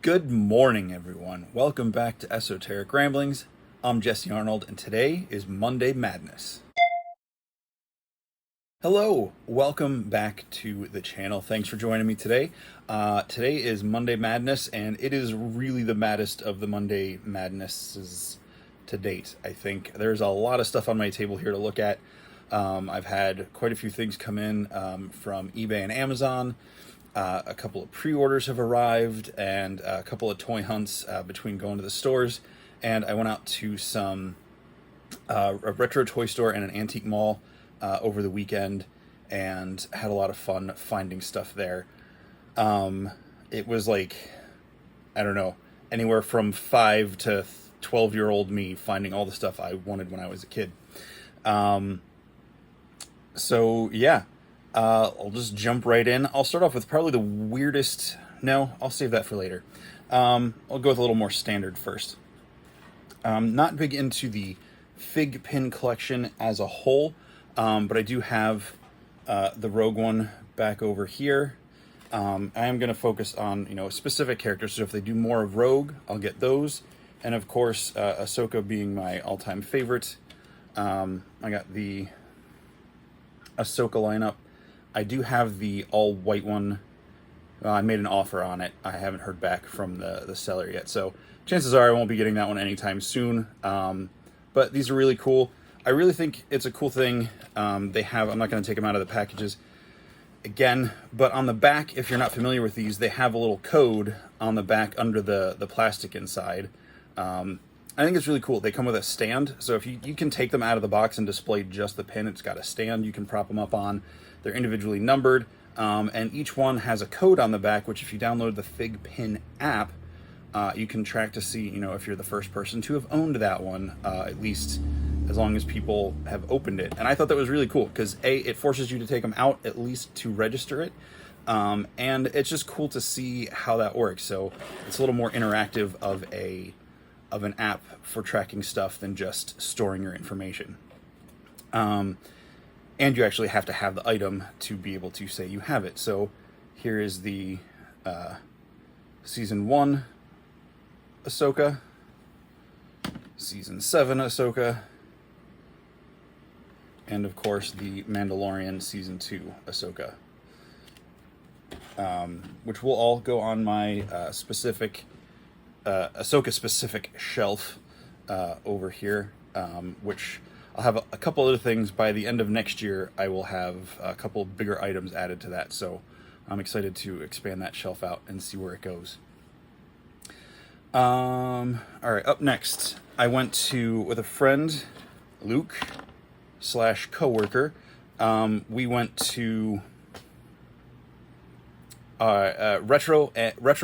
Good morning, everyone. Welcome back to Esoteric Ramblings. I'm Jesse Arnold, and today is Monday Madness. Hello, welcome back to the channel. Thanks for joining me today. Today is Monday Madness, and it is really the maddest of the Monday Madnesses to date, I think. There's a lot of stuff on my table here to look at. I've had quite a few things come in from eBay and Amazon. A couple of pre-orders have arrived, and a couple of toy hunts between going to the stores. And I went out to a retro toy store and an antique mall over the weekend, and had a lot of fun finding stuff there. It was like, I don't know, anywhere from 5 to 12-year-old me finding all the stuff I wanted when I was a kid. So yeah, I'll just jump right in. I'll start off with probably the weirdest. No, I'll save that for later. I'll go with a little more standard first. Not big into the fig pin collection as a whole, but I do have the Rogue One back over here. I am going to focus on specific characters. So if they do more of Rogue, I'll get those, and of course Ahsoka being my all-time favorite. I got the Ahsoka lineup. I do have the all-white one. I made an offer on it. I haven't heard back from the seller yet, so chances are I won't be getting that one anytime soon. But these are really cool. I really think it's a cool thing. They have, I'm not going to take them out of the packages again, but on the back, if you're not familiar with these, they have a little code on the back under the plastic inside. I think it's really cool. They come with a stand, so if you can take them out of the box and display just the pin. It's got a stand you can prop them up on. They're individually numbered, and each one has a code on the back, which if you download the Fig Pin app, you can track to see, if you're the first person to have owned that one, at least as long as people have opened it. And I thought that was really cool because it forces you to take them out at least to register it. And it's just cool to see how that works. So it's a little more interactive of an app for tracking stuff than just storing your information. And you actually have to have the item to be able to say you have it. So here is the Season 1 Ahsoka, Season 7 Ahsoka, and of course the Mandalorian Season 2 Ahsoka, which will all go on my Ahsoka-specific shelf over here, which I'll have a couple other things. By the end of next year, I will have a couple bigger items added to that, so I'm excited to expand that shelf out and see where it goes. All right, up next, I went with a friend, Luke / coworker. We went to Retro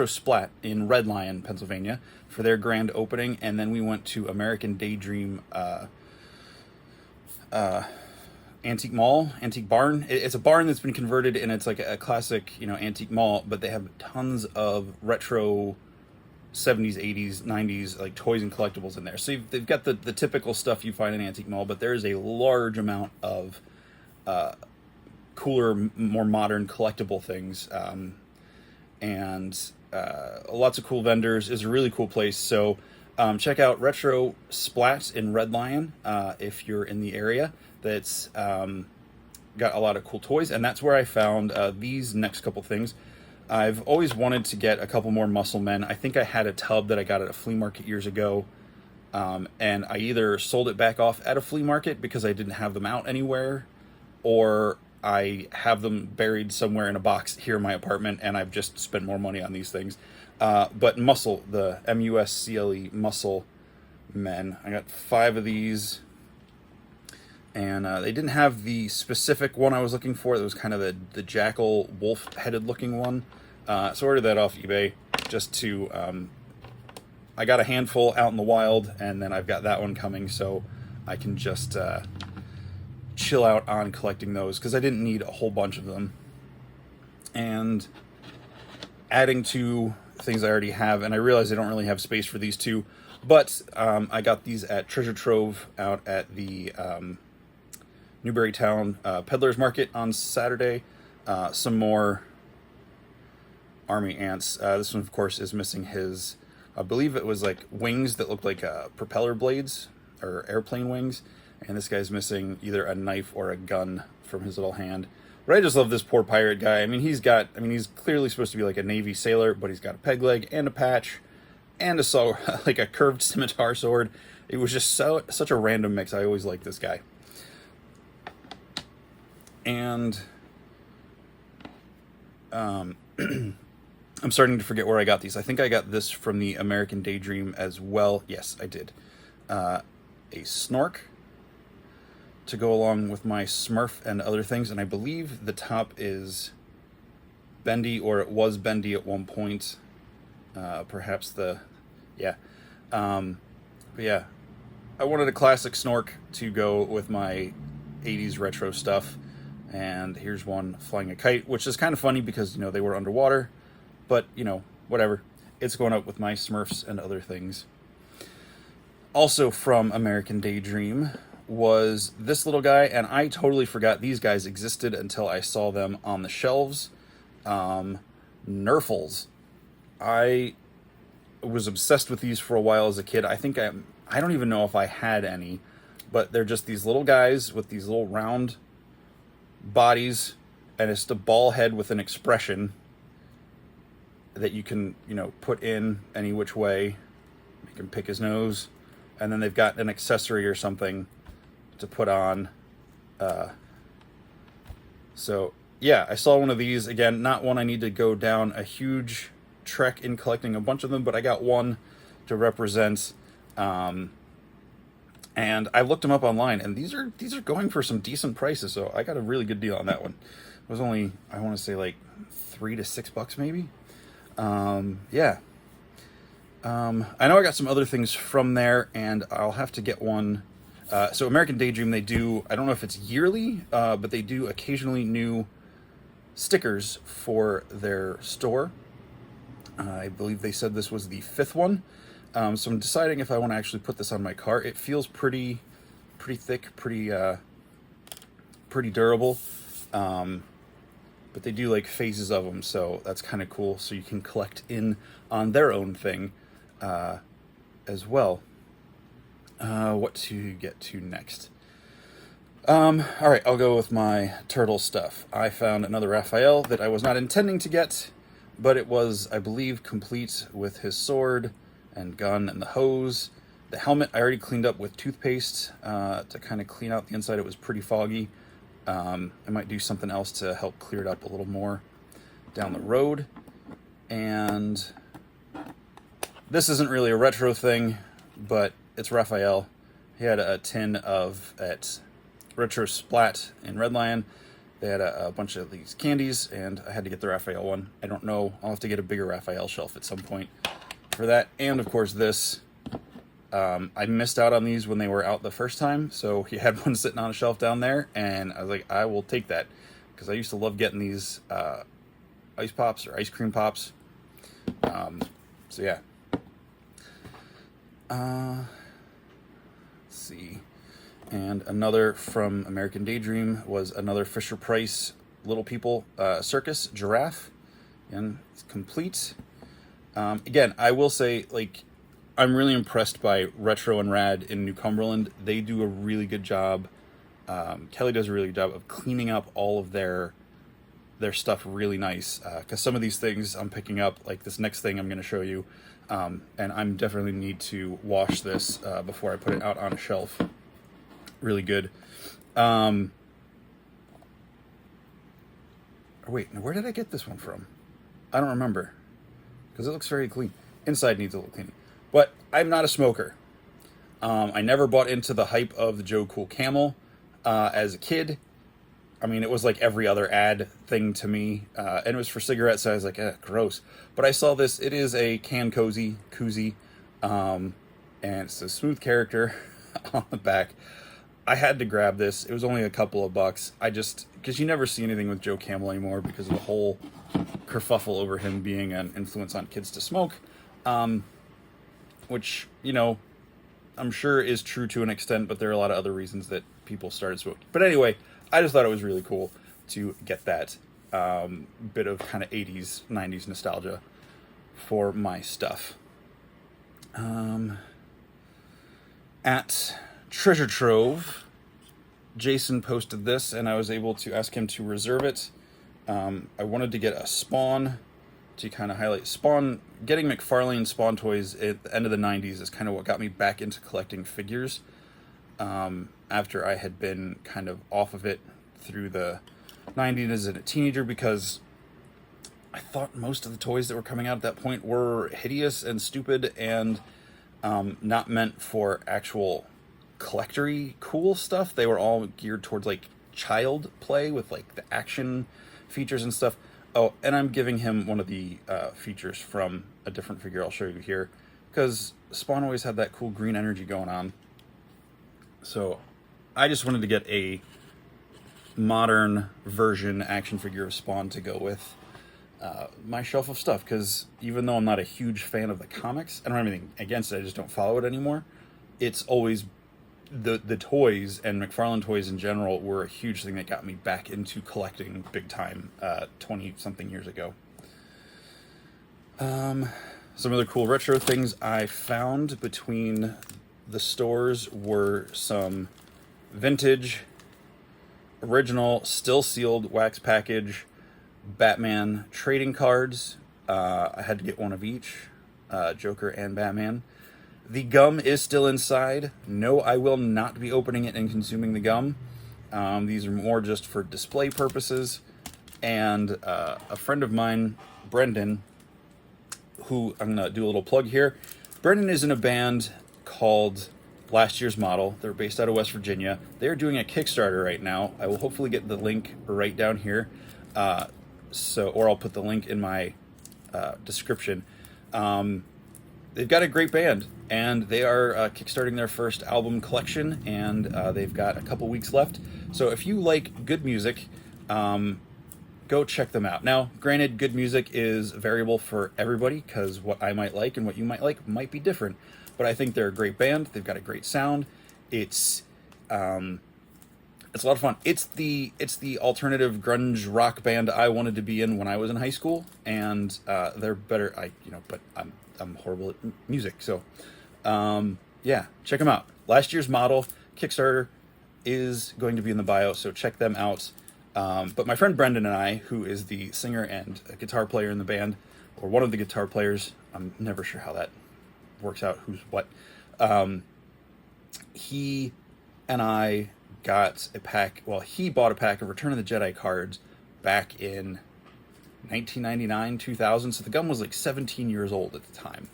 Splat in Red Lion, Pennsylvania, for their grand opening, and then we went to American Daydream antique barn. It's a barn that's been converted, and it's like a classic antique mall, but they have tons of retro 70s, 80s, 90s like toys and collectibles in there. So they've got the typical stuff you find in an antique mall, but there is a large amount of cooler, more modern collectible things, and lots of cool vendors. Is a really cool place. So check out Retro Splat in Red Lion if you're in the area. That's got a lot of cool toys, and that's where I found these next couple things. I've always wanted to get a couple more Muscle Men. I think I had a tub that I got at a flea market years ago, and I either sold it back off at a flea market because I didn't have them out anywhere, or I have them buried somewhere in a box here in my apartment, and I've just spent more money on these things. But Muscle, the MUSCLE Muscle Men, I got 5 of these, and they didn't have the specific one I was looking for. It was kind of the jackal wolf-headed looking one. So I ordered that off eBay just to... I got a handful out in the wild, and then I've got that one coming, so I can just chill out on collecting those, because I didn't need a whole bunch of them. And adding to things I already have, and I realize I don't really have space for these two, but I got these at Treasure Trove out at the Newberrytown Peddler's Market on Saturday. Some more army ants. This one, of course, is missing his, I believe it was like wings that looked like propeller blades or airplane wings. And this guy's missing either a knife or a gun from his little hand. But I just love this poor pirate guy. I mean, he's clearly supposed to be like a Navy sailor, but he's got a peg leg and a patch and a sword, like a curved scimitar sword. It was just such a random mix. I always liked this guy. And I'm starting to forget where I got these. I think I got this from the American Daydream as well. Yes, I did. A snork to go along with my Smurf and other things, and I believe the top is bendy, or it was bendy at one point. Perhaps yeah. But yeah, I wanted a classic snork to go with my 80s retro stuff, and here's one flying a kite, which is kind of funny because, you know, they were underwater, but, you know, whatever. It's going up with my Smurfs and other things. Also from American Daydream was this little guy, and I totally forgot these guys existed until I saw them on the shelves. Nerfles. I was obsessed with these for a while as a kid. I don't even know if I had any, but they're just these little guys with these little round bodies, and it's just a ball head with an expression that you can, you know, put in any which way. You can pick his nose, and then they've got an accessory or something to put on. So yeah, I saw one of these. Again, not one I need to go down a huge trek in collecting a bunch of them, but I got one to represent. And I looked them up online, and these are going for some decent prices, so I got a really good deal on that one. It was only, I want to say, like $3 to $6 maybe. Yeah. I know I got some other things from there, and I'll have to get one. So American Daydream, they do, I don't know if it's yearly, but they do occasionally new stickers for their store. I believe they said this was the 5th one. So I'm deciding if I want to actually put this on my car. It feels pretty thick, pretty durable. But they do like phases of them, so that's kind of cool. So you can collect in on their own thing as well. What to get to next? All right, I'll go with my turtle stuff. I found another Raphael that I was not intending to get, but it was, I believe, complete with his sword and gun and the hose. The helmet I already cleaned up with toothpaste to kind of clean out the inside. It was pretty foggy. I might do something else to help clear it up a little more down the road. And this isn't really a retro thing, but it's Raphael. He had a tin at Retro Splat in Red Lion. They had a bunch of these candies, and I had to get the Raphael one. I don't know. I'll have to get a bigger Raphael shelf at some point for that. And, of course, this. I missed out on these when they were out the first time, so he had one sitting on a shelf down there, and I was like, I will take that, because I used to love getting these ice pops or ice cream pops. So, yeah. Let's see. And another from American Daydream was another Fisher-Price Little People Circus Giraffe. And it's complete. Again, I will say, like, I'm really impressed by Retro and Rad in New Cumberland. They do a really good job. Kelly does a really good job of cleaning up all of their stuff really nice. Because some of these things I'm picking up, like this next thing I'm going to show you, and I'm definitely need to wash this before I put it out on a shelf. Really good. Wait, now where did I get this one from? I don't remember, because it looks very clean. Inside needs a little cleaning. But I'm not a smoker. I never bought into the hype of the Joe Cool Camel as a kid. I mean, it was like every other ad thing to me. And it was for cigarettes, so I was like, gross. But I saw this. It is a can koozie. And it's a smooth character on the back. I had to grab this. It was only a couple of bucks. Because you never see anything with Joe Camel anymore because of the whole kerfuffle over him being an influence on kids to smoke. Which, you know, I'm sure is true to an extent, but there are a lot of other reasons that people started smoking. But anyway, I just thought it was really cool to get that. bit of kind of 80s, 90s nostalgia for my stuff. At Treasure Trove, Jason posted this, and I was able to ask him to reserve it. I wanted to get a Spawn to kind of highlight Spawn. Getting McFarlane Spawn toys at the end of the 90s is kind of what got me back into collecting figures. After I had been kind of off of it through the 90s as a teenager, because I thought most of the toys that were coming out at that point were hideous and stupid and not meant for actual collectory cool stuff. They were all geared towards like child play with like the action features and stuff. Oh, and I'm giving him one of the features from a different figure I'll show you here, because Spawn always had that cool green energy going on. So I just wanted to get a modern version action figure of Spawn to go with my shelf of stuff, because even though I'm not a huge fan of the comics, I don't have anything against it, I just don't follow it anymore. It's always the toys, and McFarlane toys in general were a huge thing that got me back into collecting big time 20 something years ago. Some other cool retro things I found between the stores were some vintage, original, still sealed wax package Batman trading cards. I had to get one of each, Joker and Batman. The gum is still inside. No, I will not be opening it and consuming the gum. These are more just for display purposes. And a friend of mine, Brendan, who I'm going to do a little plug here. Brendan is in a band called Last Year's Model. They're based out of West Virginia. They're doing a Kickstarter right now. I will hopefully get the link right down here. Or I'll put the link in my description. They've got a great band, and they are kickstarting their first album collection, and they've got a couple weeks left. So if you like good music, go check them out. Now, granted, good music is variable for everybody, because what I might like and what you might like might be different. But I think they're a great band. They've got a great sound. It's a lot of fun. It's the alternative grunge rock band I wanted to be in when I was in high school, and they're better. But I'm horrible at music, so yeah, check them out. Last Year's Model Kickstarter is going to be in the bio, so check them out. But my friend Brendan and I, who is the singer and a guitar player in the band, or one of the guitar players, I'm never sure how that works out, who's what. He and I got a pack. Well, he bought a pack of Return of the Jedi cards back in 1999, 2000. So the gum was like 17 years old at the time.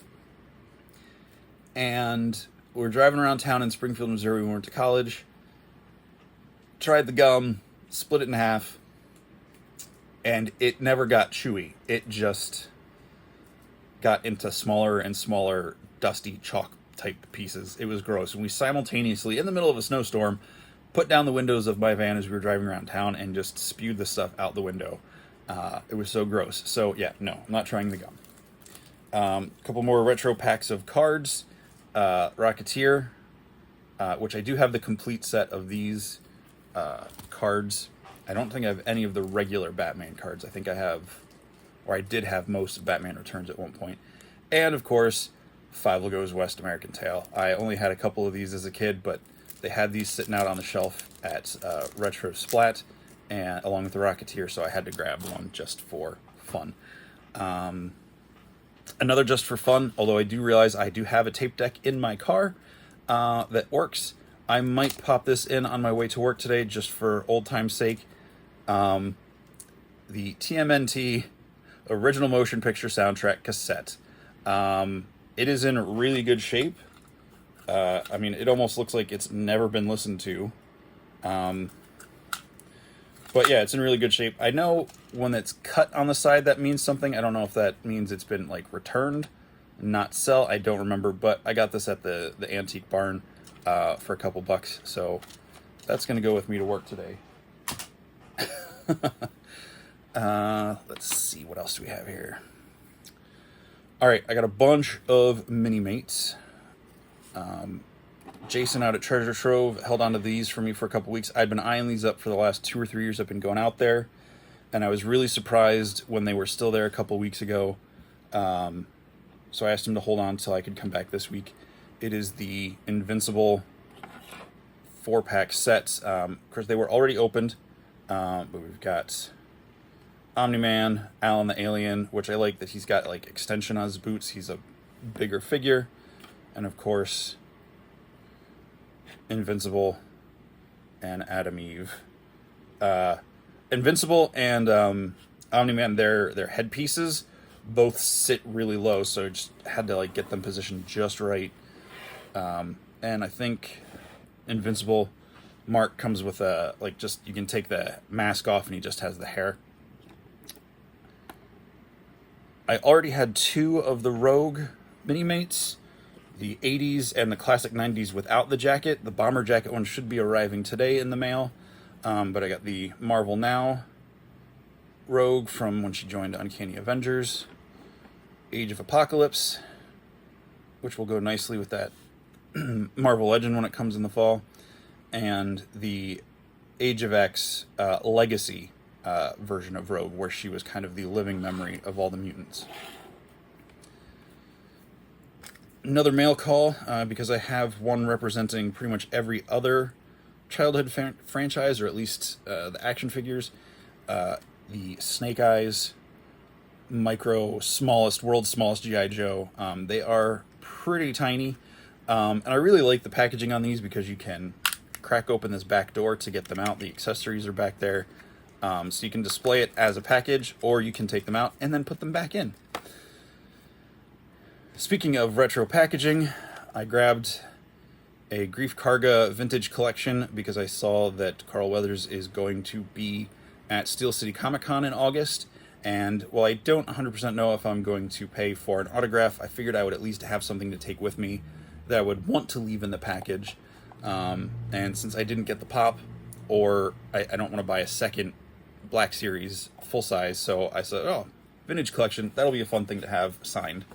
And we were driving around town in Springfield, Missouri. We went to college. Tried the gum, split it in half, and it never got chewy. It just got into smaller and smaller, dusty chalk type pieces. It was gross. And we simultaneously, in the middle of a snowstorm, put down the windows of my van as we were driving around town and just spewed the stuff out the window. It was so gross. So yeah, no, I'm not trying the gum. A couple more retro packs of cards. Rocketeer, which I do have the complete set of these cards. I don't think I have any of the regular Batman cards. I think I have, or I did have most of Batman Returns at one point. And of course, Fievel Goes West American Tail. I only had a couple of these as a kid, but they had these sitting out on the shelf at Retro Splat, and along with the Rocketeer, so I had to grab one just for fun. Another just for fun, although I do realize I do have a tape deck in my car that works. I might pop this in on my way to work today just for old time's sake. The TMNT Original Motion Picture Soundtrack cassette. It is in really good shape. I mean, it almost looks like it's never been listened to. But yeah, it's in really good shape. I know when it's cut on the side, that means something. I don't know if that means it's been like returned, not sell. I don't remember, but I got this at the antique barn for a couple bucks. So that's going to go with me to work today. Let's see, what else do we have here? All right, I got a bunch of Mini-Mates. Jason out at Treasure Trove held on to these for me for a couple weeks. I'd been eyeing these up for the last 2 or 3 years. I've been going out there. and I was really surprised when they were still there a couple weeks ago. So I asked him to hold on until I could come back this week. It is the Invincible 4-pack set. Of course, they were already opened, but we've got Omni-Man, Alan the Alien, which I like that he's got like extension on his boots. He's a bigger figure. And of course, Invincible and Adam Eve. Invincible and Omni-Man, their headpieces both sit really low, so I just had to like get them positioned just right. And I think Invincible Mark comes with a like just you can take the mask off and he just has the hair. I already had 2 of the Rogue mini-mates, the 80s and the classic 90s without the jacket. The bomber jacket one should be arriving today in the mail, but I got the Marvel Now Rogue from when she joined Uncanny Avengers, Age of Apocalypse, which will go nicely with that Marvel Legend when it comes in the fall, and the Age of X Legacy version of Rogue, where she was kind of the living memory of all the mutants. Another mail call, because I have one representing pretty much every other childhood franchise, or at least the action figures. The Snake Eyes world's smallest G.I. Joe. They are pretty tiny, and I really like the packaging on these because you can crack open this back door to get them out. The accessories are back there, so you can display it as a package, or you can take them out and then put them back in. Speaking of retro packaging, I grabbed a Grief Karga vintage collection because I saw that Carl Weathers is going to be at Steel City Comic Con in August, and while I don't 100% know if I'm going to pay for an autograph, I figured I would at least have something to take with me that I would want to leave in the package. And since I didn't get the pop, or I don't want to buy a second Black Series full size, so I said, oh, vintage collection, that'll be a fun thing to have signed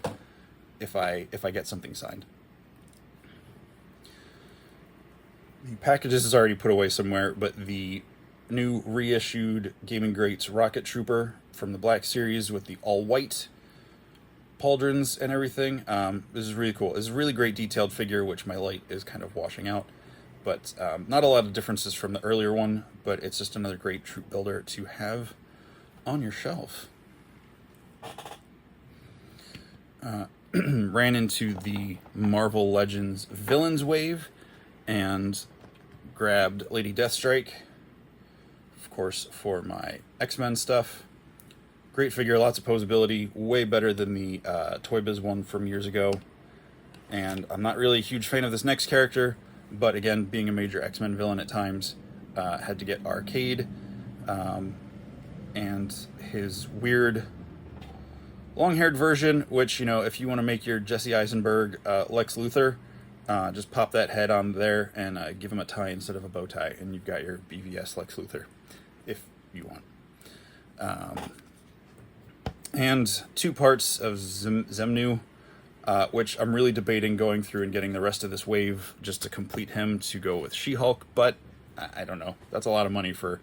if I get something signed. The packages is already put away somewhere, but the new reissued Gaming Greats Rocket Trooper from the Black Series with the all-white pauldrons and everything. This is really cool. It's a really great detailed figure, which my light is kind of washing out. But not a lot of differences from the earlier one, but it's just another great troop builder to have on your shelf. Ran into the Marvel Legends Villains Wave and grabbed Lady Deathstrike, of course, for my X-Men stuff. Great figure, lots of posability, way better than the Toy Biz one from years ago. And I'm not really a huge fan of this next character, but again, being a major X-Men villain at times, had to get Arcade, and his weird long-haired version, which, you know, if you want to make your Jesse Eisenberg Lex Luthor, just pop that head on there and give him a tie instead of a bow tie, and you've got your BVS Lex Luthor, if you want. And 2 parts of Zemnu, which I'm really debating going through and getting the rest of this wave just to complete him to go with She-Hulk, but I don't know. That's a lot of money for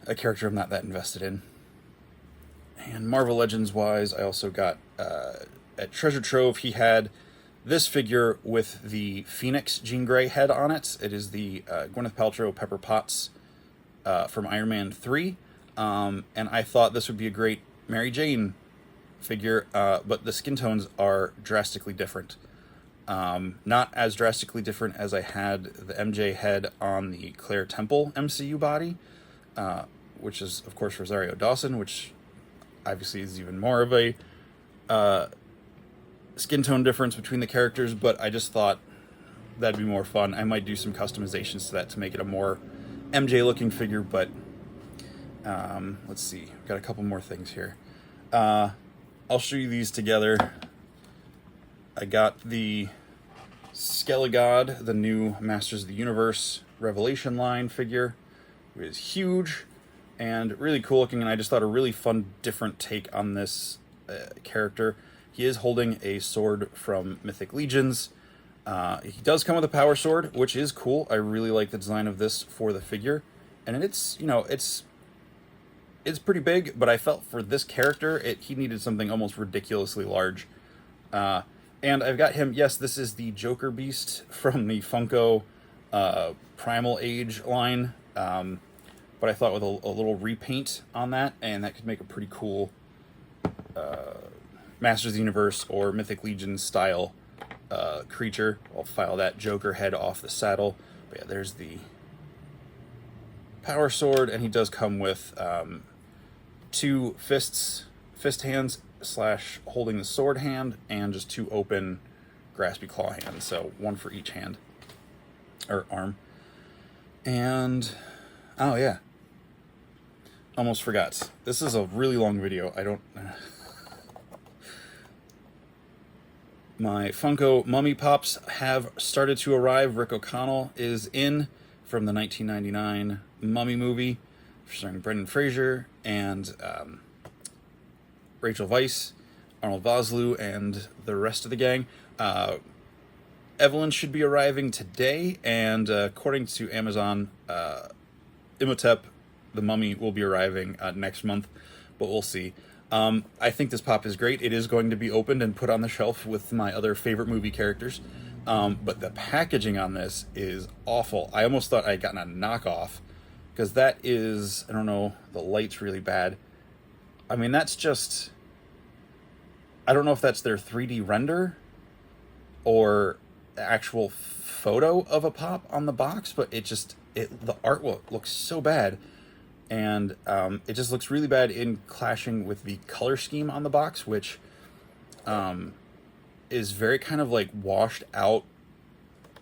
a character I'm not that invested in. And Marvel Legends wise, I also got at Treasure Trove, he had this figure with the Phoenix Jean Grey head on it. It is the Gwyneth Paltrow Pepper Potts from Iron Man 3. And I thought this would be a great Mary Jane figure, but the skin tones are drastically different. Not as drastically different as I had the MJ head on the Claire Temple MCU body, which is, of course, Rosario Dawson, which obviously is even more of a skin tone difference between the characters, but I just thought that'd be more fun. I might do some customizations to that to make it a more MJ-looking figure, but let's see. I've got a couple more things here. I'll show you these together. I got the Skelegod, the new Masters of the Universe Revelation line figure. It is huge and really cool looking, and I just thought a really fun, different take on this character. He is holding a sword from Mythic Legions. He does come with a power sword, which is cool. I really like the design of this for the figure, and it's, you know, it's it's pretty big, but I felt for this character, he needed something almost ridiculously large. And I've got him. Yes, this is the Joker Beast from the Funko Primal Age line. But I thought with a little repaint on that, and that could make a pretty cool Masters of the Universe or Mythic Legion style creature. I'll file that Joker head off the saddle. But yeah, there's the power sword, and he does come with 2 fist hands / holding the sword hand, and just 2 open graspy claw hands. So 1 for each hand or arm. And oh yeah, almost forgot. This is a really long video. I don't. My Funko Mummy Pops have started to arrive. Rick O'Connell is in from the 1999 Mummy movie, starring Brendan Fraser and Rachel Weisz, Arnold Vosloo, and the rest of the gang. Evelyn should be arriving today, and according to Amazon, Imhotep, the Mummy, will be arriving next month, but we'll see. I think this pop is great. It is going to be opened and put on the shelf with my other favorite movie characters, but the packaging on this is awful. I almost thought I had gotten a knockoff, because that is, I don't know, the light's really bad. I mean, that's just, I don't know if that's their 3D render or actual photo of a pop on the box, but the artwork looks so bad. And it just looks really bad in clashing with the color scheme on the box, which is very kind of like washed out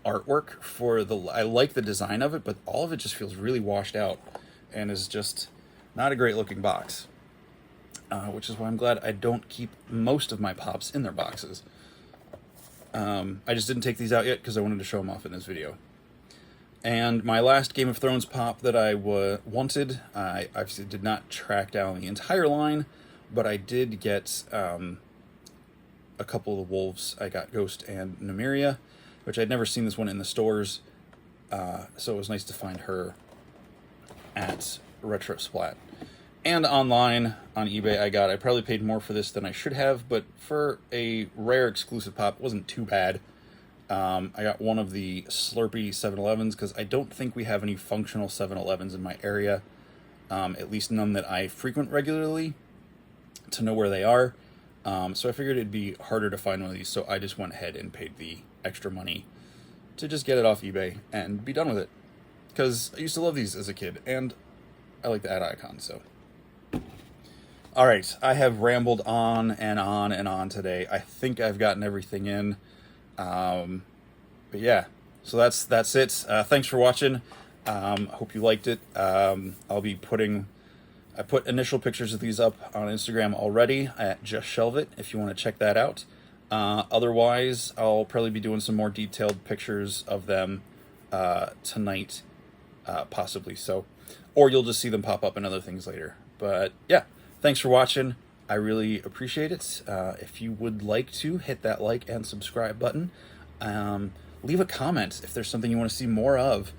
artwork I like the design of it, but all of it just feels really washed out and is just not a great looking box. Which is why I'm glad I don't keep most of my pops in their boxes. I just didn't take these out yet because I wanted to show them off in this video. And my last Game of Thrones pop that I wanted, I obviously did not track down the entire line, but I did get a couple of the wolves. I got Ghost and Nymeria, which I'd never seen this one in the stores, so it was nice to find her at Retro Splat. And online, on eBay, I probably paid more for this than I should have, but for a rare exclusive pop, it wasn't too bad. I got one of the Slurpee 7-Elevens, because I don't think we have any functional 7-Elevens in my area, at least none that I frequent regularly to know where they are. So I figured it'd be harder to find one of these, so I just went ahead and paid the extra money to just get it off eBay and be done with it. Because I used to love these as a kid, and I like the ad icon, so... Alright, I have rambled on and on and on today. I think I've gotten everything in. But yeah, so that's it. Thanks for watching. Hope you liked it. I put initial pictures of these up on Instagram already at Just Shelve It if you want to check that out. Otherwise, I'll probably be doing some more detailed pictures of them tonight, possibly. So, or you'll just see them pop up in other things later. But yeah. Thanks for watching. I really appreciate it. If you would like to, hit that like and subscribe button. Leave a comment if there's something you want to see more of.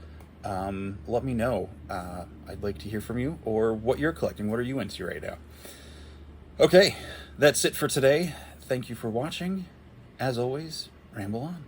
Let me know. I'd like to hear from you, or what you're collecting. What are you into right now? Okay, that's it for today. Thank you for watching. As always, ramble on.